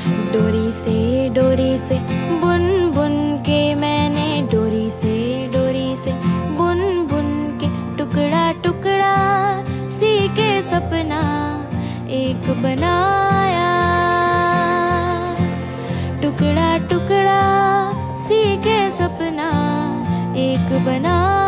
डोरी से बुन बुन के मैंने डोरी से बुन बुन के टुकड़ा टुकड़ा सी के सपना एक बनाया। टुकड़ा टुकड़ा सी के सपना एक बनाया।